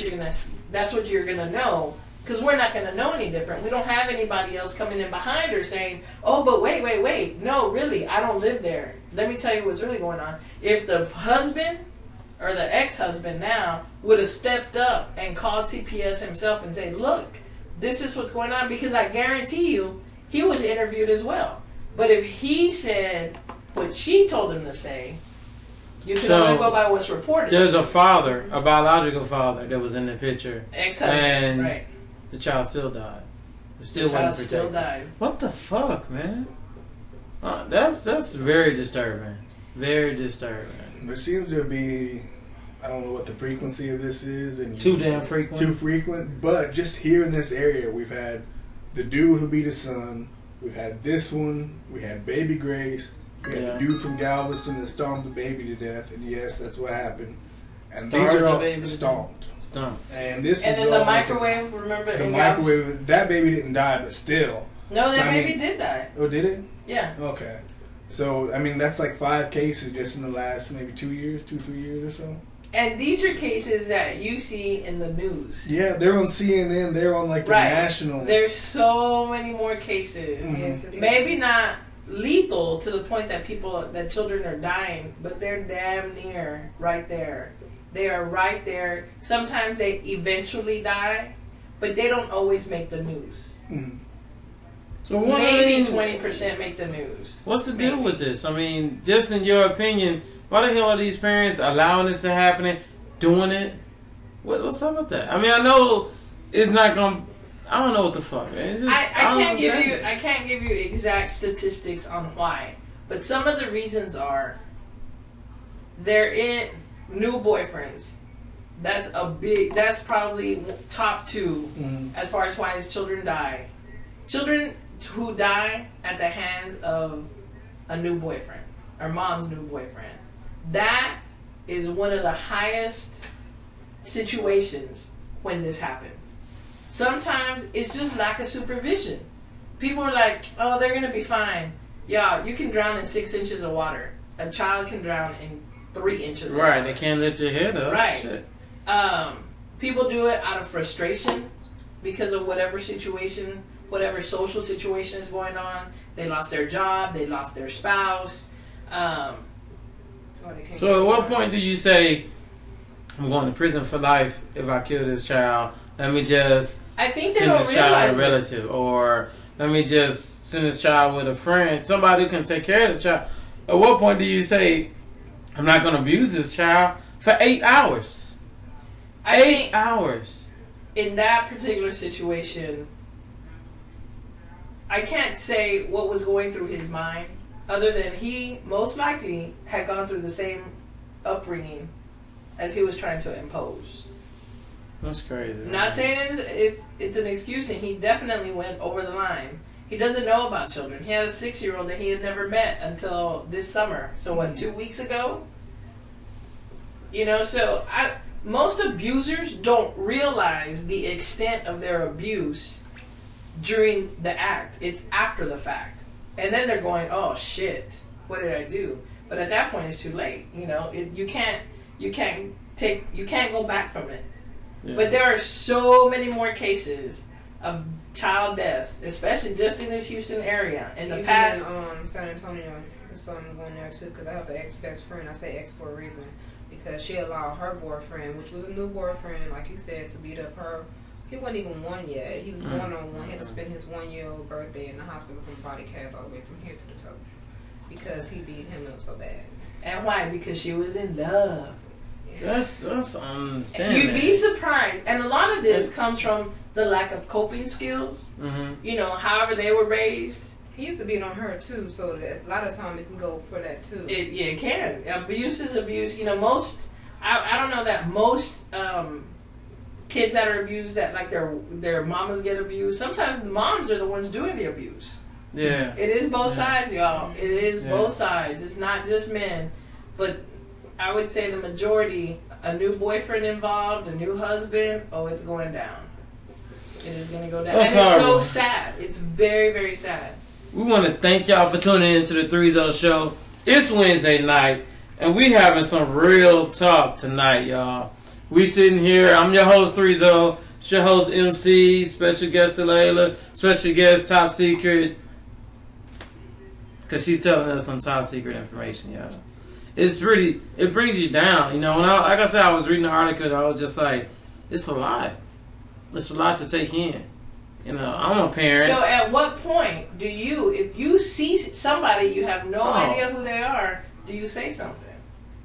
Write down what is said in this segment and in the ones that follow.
you're gonna know. Because we're not going to know any different. We don't have anybody else coming in behind her saying, oh, but wait. No, really, I don't live there. Let me tell you what's really going on. If the husband or the ex-husband now would have stepped up and called CPS himself and said, look, this is what's going on, because I guarantee you he was interviewed as well. But if he said what she told him to say, you can only go by what's reported. There's a father, a biological father, that was in the picture. Ex-husband, right. The child still died. The child still died. What the fuck, man? That's very disturbing. Very disturbing. There seems to be, I don't know what the frequency of this is, and too damn frequent. Too frequent. But just here in this area, we've had the dude who beat his son. We've had this one. We had Baby Grace. We had the dude from Galveston that stomped the baby to death. And yes, that's what happened. And these are all stomped. And this and is then the microwave, remember? The microwave, that baby didn't die, but still. No, that baby did die. Oh, did it? Yeah. Okay. So, I mean, that's like 5 cases just in the last maybe 2 years, 2-3 years or so. And these are cases that you see in the news. Yeah, they're on CNN. They're on like the national. There's so many more cases. Mm-hmm. Yes, maybe not lethal to the point that children are dying, but they're damn near right there. They are right there. Sometimes they eventually die, but they don't always make the news. Mm-hmm. So maybe 20% make the news. What's the deal with this? I mean, just in your opinion, why the hell are these parents allowing this to happen, doing it? What's up with that? I mean, I know it's not going. I don't know what the fuck. I can't give you exact statistics on why, but some of the reasons are they're in new boyfriends. That's probably top 2 as far as why his children die. Children who die at the hands of a new boyfriend or mom's new boyfriend. That is one of the highest situations when this happens. Sometimes it's just lack of supervision. People are like, oh, they're going to be fine. Yeah, you can drown in 6 inches of water. A child can drown in 3 inches of water. Right, they can't lift their head up. Right. Shit. People do it out of frustration because of whatever situation, whatever social situation is going on. They lost their job. They lost their spouse. So at what point do you say, I'm going to prison for life if I kill this child? Let me just send this child a relative. Or let me just send this child with a friend, somebody who can take care of the child. At what point do you say, I'm not going to abuse this child for 8 hours? 8 hours. In that particular situation, I can't say what was going through his mind, other than he most likely had gone through the same upbringing as he was trying to impose. That's crazy. I'm not saying it's an excuse, and he definitely went over the line. He doesn't know about children. He had a 6-year-old that he had never met until this summer. So what, 2 weeks ago? You know, so most abusers don't realize the extent of their abuse during the act. It's after the fact. And then they're going, oh shit, what did I do? But at that point it's too late. You know, you can't go back from it. Yeah. But there are so many more cases of child deaths, especially just in this Houston area. In the past, in San Antonio, there's something going there too. Because I have an ex-best friend. I say ex for a reason, because she allowed her boyfriend, which was a new boyfriend, like you said, to beat up her. He wasn't even 1 yet. He was going on 1. He had to spend his 1-year-old birthday in the hospital from body cast all the way from here to the toe because he beat him up so bad. And why? Because she was in love. That's understandable. You'd be surprised, and a lot of this comes from the lack of coping skills. You know, however they were raised. He used to beat on her too, so that a lot of time it can go for that too. It can. Abuse is abuse. You know, I don't know that most kids that are abused, that like their mamas get abused. Sometimes the moms are the ones doing the abuse. Yeah. It is both sides, y'all. It is both sides. It's not just men, but I would say the majority, a new boyfriend involved, a new husband, it's going down. It is going to go down. That's and it's horrible. so sad. It's very, very sad. We want to thank y'all for tuning in to the ThreeZo Show. It's Wednesday night, and we having some real talk tonight, y'all. We sitting here. I'm your host, ThreeZo. It's your host, MC. Special guest, Layla. Special guest, Top Secret. Because she's telling us some top secret information, y'all. It's really, it brings you down. You know, when like I said, I was reading the article, I was just like, it's a lot. It's a lot to take in. You know, I'm a parent. So at what point do you, if you see somebody you have no idea who they are, do you say something?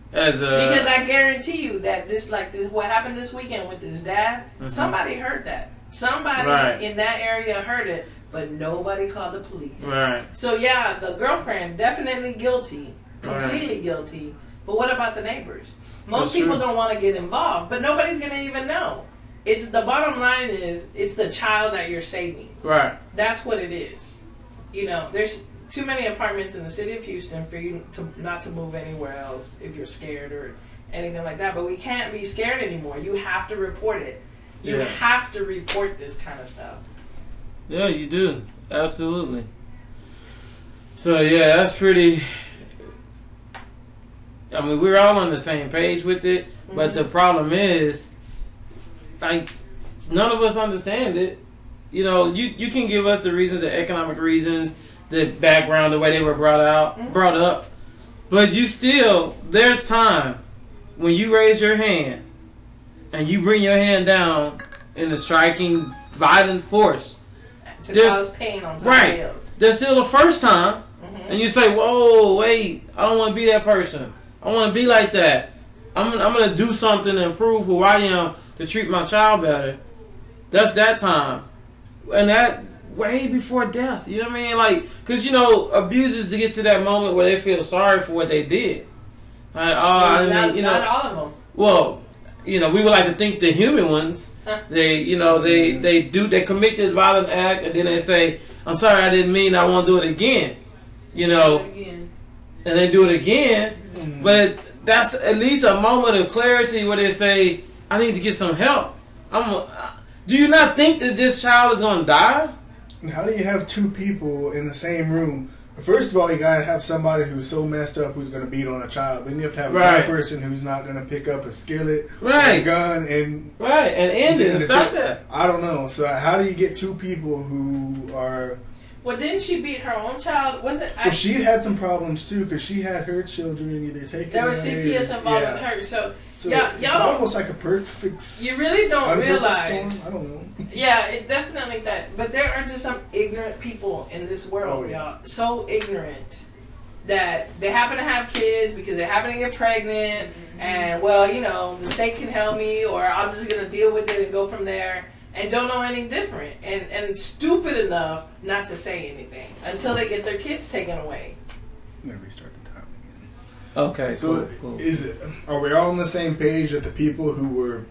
Because I guarantee you that this, what happened this weekend with this dad, somebody heard that. Somebody in that area heard it, but nobody called the police. Right. So yeah, the girlfriend definitely guilty, completely guilty. But what about the neighbors? Most people don't want to get involved, but nobody's gonna even know. It's the bottom line is it's the child that you're saving. Right. That's what it is. You know, there's too many apartments in the city of Houston for you to not to move anywhere else if you're scared or anything like that. But we can't be scared anymore. You have to report it. You have to report this kind of stuff. Yeah, you do. Absolutely. So yeah, that's pretty. I mean, we're all on the same page with it, but the problem is, like, none of us understand it. You know, you can give us the reasons, the economic reasons, the background, the way they were brought up, but you still, there's time when you raise your hand and you bring your hand down in a striking, violent force to cause pain on somebody else. There's still the first time, and you say, "Whoa, wait! I don't want to be that person. I want to be like that. I'm gonna do something to improve who I am to treat my child better." That's that time, and that way before death. You know what I mean? Like, because you know, abusers to get to that moment where they feel sorry for what they did. Like, not all of them. Well, you know, we would like to think the human ones. They commit this violent act, and then they say, "I'm sorry, I didn't mean. I won't do it again." You know, and they do it again. But that's at least a moment of clarity where they say, "I need to get some help." Do you not think that this child is going to die? And how do you have two people in the same room? First of all, you gotta have somebody who's so messed up who's gonna beat on a child. Then you have to have one person who's not gonna pick up a skillet, or a gun, and end it and stop that. I don't know. So how do you get two people who are? Well, didn't she beat her own child? Was it? Well, she had some problems too because she had her children either taken. There was CPS involved with her, so y'all it's almost like a perfect. You really don't realize. Storm? I don't know. Yeah, it definitely that. But there are just some ignorant people in this world, y'all. So ignorant that they happen to have kids because they happen to get pregnant, and well, you know, the state can help me, or I'm just gonna deal with it and go from there. And don't know any different, and stupid enough not to say anything until they get their kids taken away. I'm gonna restart the time again. Okay, so cool. Are we all on the same page that the people who were